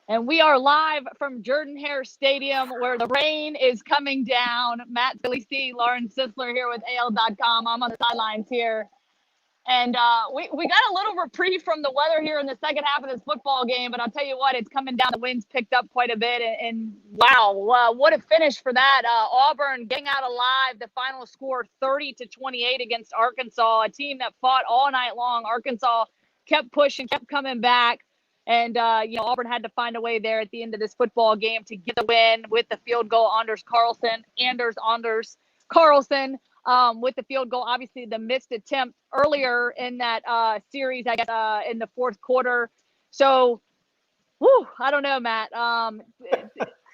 And we are live from Jordan-Hare Stadium where the rain is coming down. Matt C, Lauren Sisler here with AL.com. I'm on the sidelines here. And we got a little reprieve from the weather here in the second half of this football game, but I'll tell you what, it's coming down. The wind's picked up quite a bit, and wow, what a finish for that. Auburn getting out alive. The final score 30-28 against Arkansas, a team that fought all night long. Arkansas kept pushing, kept coming back, and Auburn had to find a way there at the end of this football game to get the win with the field goal. Anders Carlson with the field goal. Obviously, the missed attempt earlier in that series, I guess, in the fourth quarter. So, I don't know, Matt.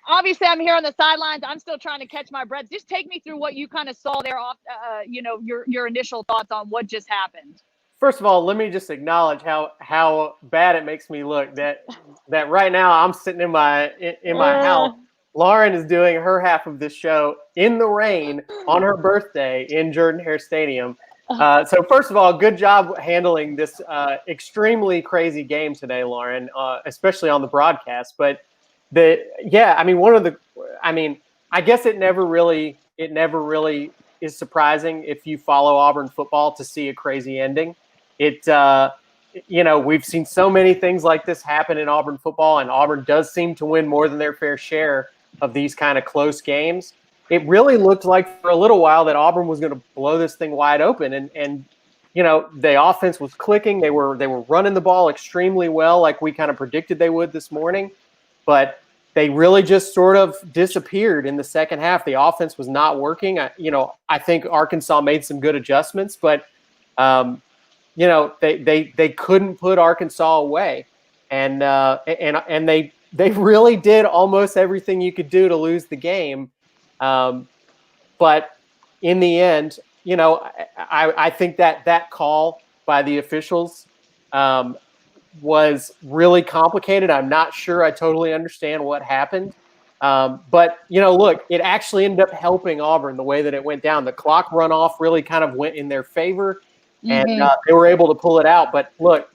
Obviously, I'm here on the sidelines. I'm still trying to catch my breath. Just take me through what you kind of saw there off, your initial thoughts on what just happened. First of all, let me just acknowledge how bad it makes me look that right now I'm sitting in my house. Lauren is doing her half of this show in the rain on her birthday in Jordan-Hare Stadium. So first of all, good job handling this extremely crazy game today, Lauren, especially on the broadcast. But I guess it never really is surprising if you follow Auburn football to see a crazy ending. We've seen so many things like this happen in Auburn football, and Auburn does seem to win more than their fair share of these kind of close games. It really looked like for a little while that Auburn was going to blow this thing wide open, and the offense was clicking. They were running the ball extremely well, like we kind of predicted they would this morning, but they really just sort of disappeared in the second half. The offense was not working. I think Arkansas made some good adjustments, but they couldn't put Arkansas away, and they really did almost everything you could do to lose the game. But in the end, I think that call by the officials was really complicated. I'm not sure I totally understand what happened. But look, it actually ended up helping Auburn the way that it went down. The clock runoff really kind of went in their favor, and they were able to pull it out. But look,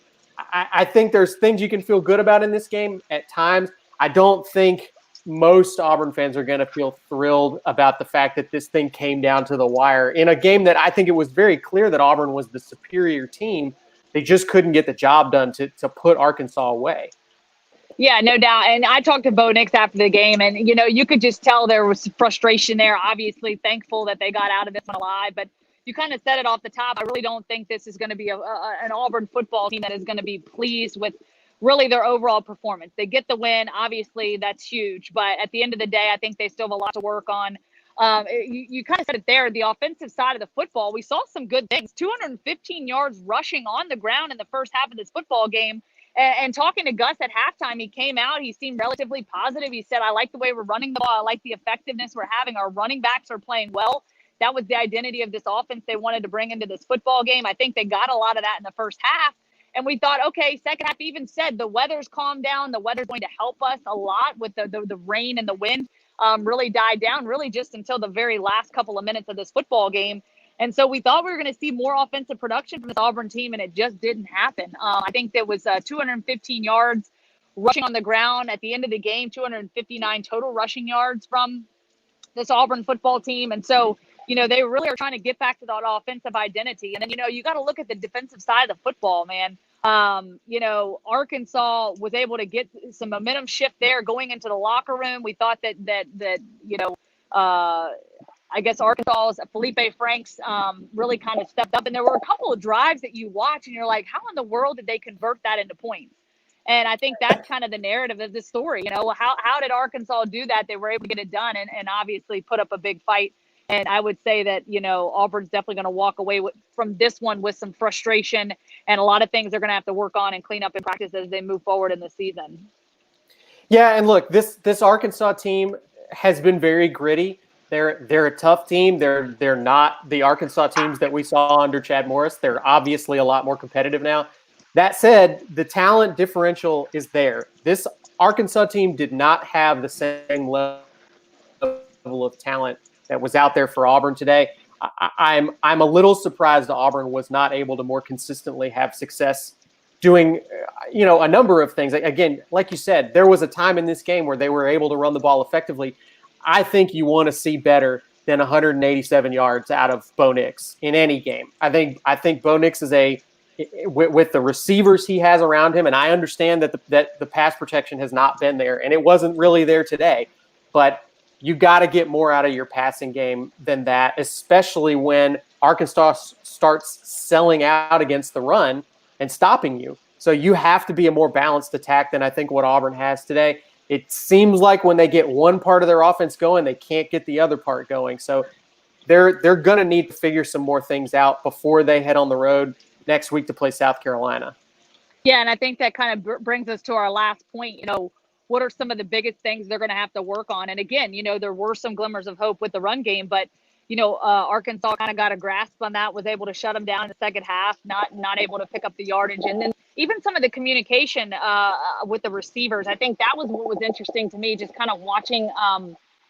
I think there's things you can feel good about in this game at times. I don't think most Auburn fans are going to feel thrilled about the fact that this thing came down to the wire in a game that I think it was very clear that Auburn was the superior team. They just couldn't get the job done to put Arkansas away. Yeah, no doubt. And I talked to Bo Nix after the game, and, you could just tell there was frustration there. Obviously, thankful that they got out of this one alive. But you kind of said it off the top. I really don't think this is going to be an Auburn football team that is going to be pleased with really their overall performance. They get the win. Obviously, that's huge. But at the end of the day, I think they still have a lot to work on. You kind of said it there. The offensive side of the football, we saw some good things. 215 yards rushing on the ground in the first half of this football game. And talking to Gus at halftime, he came out. He seemed relatively positive. He said, I like the way we're running the ball. I like the effectiveness we're having. Our running backs are playing well. That was the identity of this offense they wanted to bring into this football game. I think they got a lot of that in the first half. And we thought, okay, second half, even said the weather's calmed down. The weather's going to help us a lot with the rain and the wind really died down really just until the very last couple of minutes of this football game. And so we thought we were going to see more offensive production from this Auburn team, and it just didn't happen. I think there was 215 yards rushing on the ground at the end of the game, 259 total rushing yards from this Auburn football team. And so, they really are trying to get back to that offensive identity. And then, you got to look at the defensive side of the football, man. Arkansas was able to get some momentum shift there going into the locker room. We thought that I guess Arkansas's Felipe Franks really kind of stepped up. And there were a couple of drives that you watch and you're like, how in the world did they convert that into points? And I think that's kind of the narrative of the story. How did Arkansas do that? They were able to get it done and obviously put up a big fight. And I would say that, Auburn's definitely going to walk away from this one with some frustration and a lot of things they're going to have to work on and clean up in practice as they move forward in the season. Yeah, and look, this Arkansas team has been very gritty. They're a tough team. They're not the Arkansas teams that we saw under Chad Morris. They're obviously a lot more competitive now. That said, the talent differential is there. This Arkansas team did not have the same level of talent that was out there for Auburn today. I'm a little surprised Auburn was not able to more consistently have success doing, a number of things. Again, like you said, there was a time in this game where they were able to run the ball effectively. I think you want to see better than 187 yards out of Bo Nix in any game. I think Bo Nix is with the receivers he has around him, and I understand that the pass protection has not been there, and it wasn't really there today. But you got to get more out of your passing game than that, especially when Arkansas starts selling out against the run and stopping you. So you have to be a more balanced attack than I think what Auburn has today. It seems like when they get one part of their offense going, they can't get the other part going. So they're going to need to figure some more things out before they head on the road next week to play South Carolina. Yeah, and I think that kind of brings us to our last point. What are some of the biggest things they're going to have to work on? And again, there were some glimmers of hope with the run game, but Arkansas kind of got a grasp on that, was able to shut them down in the second half, not able to pick up the yardage. And then even some of the communication with the receivers, I think that was what was interesting to me, just kind of watching,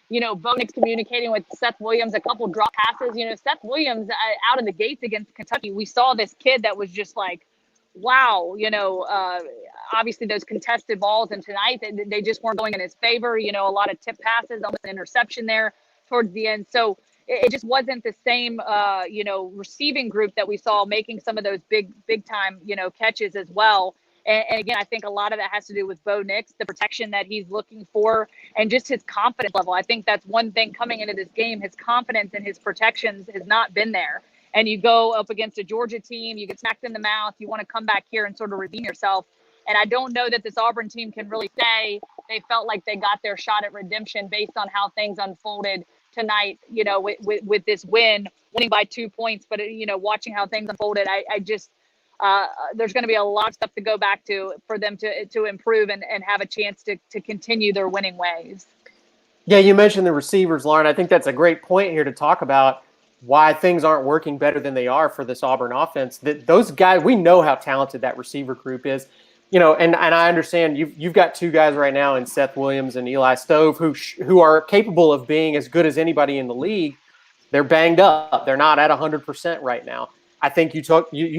Bo Nix communicating with Seth Williams, a couple drop passes. Seth Williams out of the gates against Kentucky, we saw this kid that was just like, wow, obviously those contested balls, and tonight they just weren't going in his favor. A lot of tip passes, almost an interception there towards the end. So it just wasn't the same, receiving group that we saw making some of those big time, catches as well. And again, I think a lot of that has to do with Bo Nix, the protection that he's looking for, and just his confidence level. I think that's one thing coming into this game. His confidence in his protections has not been there. And you go up against a Georgia team, you get smacked in the mouth, you want to come back here and sort of redeem yourself. And I don't know that this Auburn team can really say they felt like they got their shot at redemption based on how things unfolded tonight, with this winning by 2 points. But, watching how things unfolded, I just there's going to be a lot of stuff to go back to for them to improve and have a chance to continue their winning ways. Yeah, you mentioned the receivers, Lauren. I think that's a great point here to talk about why things aren't working better than they are for this Auburn offense. That those guys, we know how talented that receiver group is. And I understand you've got two guys right now in Seth Williams and Eli Stove who are capable of being as good as anybody in the league. They're banged up. They're not at 100% right now. I think you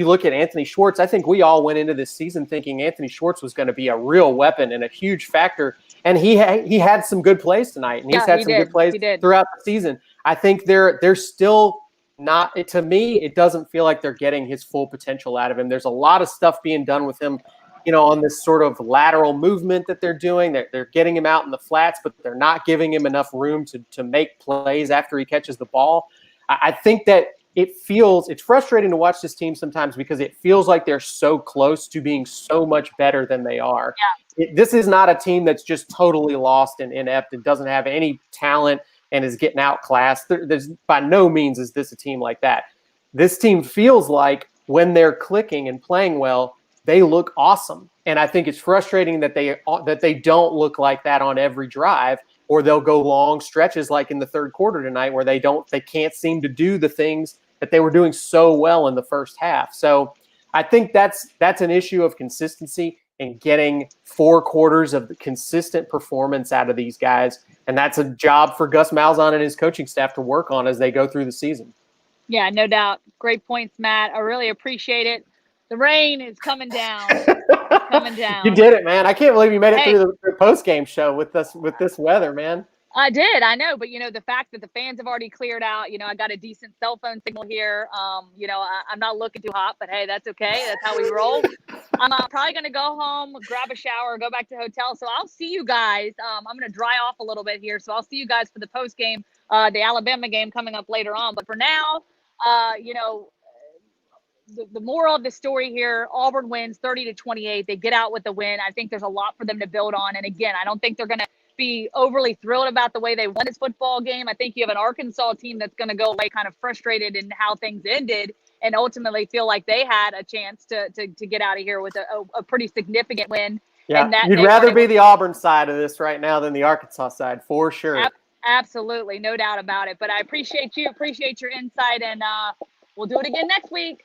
look at Anthony Schwartz. I think we all went into this season thinking Anthony Schwartz was going to be a real weapon and a huge factor. And he had some good plays tonight, and he's had some good plays throughout the season. I think they're still not. To me, it doesn't feel like they're getting his full potential out of him. There's a lot of stuff being done with him, on this sort of lateral movement that they're doing. They're getting him out in the flats, but they're not giving him enough room to make plays after he catches the ball. I think that it's frustrating to watch this team sometimes because it feels like they're so close to being so much better than they are. Yeah. This is not a team that's just totally lost and inept and doesn't have any talent and is getting outclassed. There's by no means is this a team like that. This team feels like when they're clicking and playing well, they look awesome. And I think it's frustrating that they don't look like that on every drive, or they'll go long stretches like in the third quarter tonight where they can't seem to do the things that they were doing so well in the first half. So I think that's an issue of consistency and getting 4 quarters of the consistent performance out of these guys. And that's a job for Gus Malzahn and his coaching staff to work on as they go through the season. Yeah, no doubt. Great points, Matt. I really appreciate it. The rain is coming down. Coming down. You did it, man. I can't believe you made it through the post-game show with this weather, man. I did. I know. But, the fact that the fans have already cleared out, I got a decent cell phone signal here. I'm not looking too hot, but hey, that's okay. That's how we roll. I'm probably going to go home, grab a shower, go back to the hotel. So I'll see you guys. I'm going to dry off a little bit here. So I'll see you guys for the post game, the Alabama game coming up later on. But for now, the moral of the story here, Auburn wins 30-28. They get out with the win. I think there's a lot for them to build on. And again, I don't think they're going to be overly thrilled about the way they won this football game. I think you have an Arkansas team that's going to go away kind of frustrated in how things ended and ultimately feel like they had a chance to get out of here with a pretty significant win. Yeah, and that you'd rather be the Auburn side of this right now than the Arkansas side, for sure. Absolutely, no doubt about it. But I appreciate your insight, and we'll do it again next week.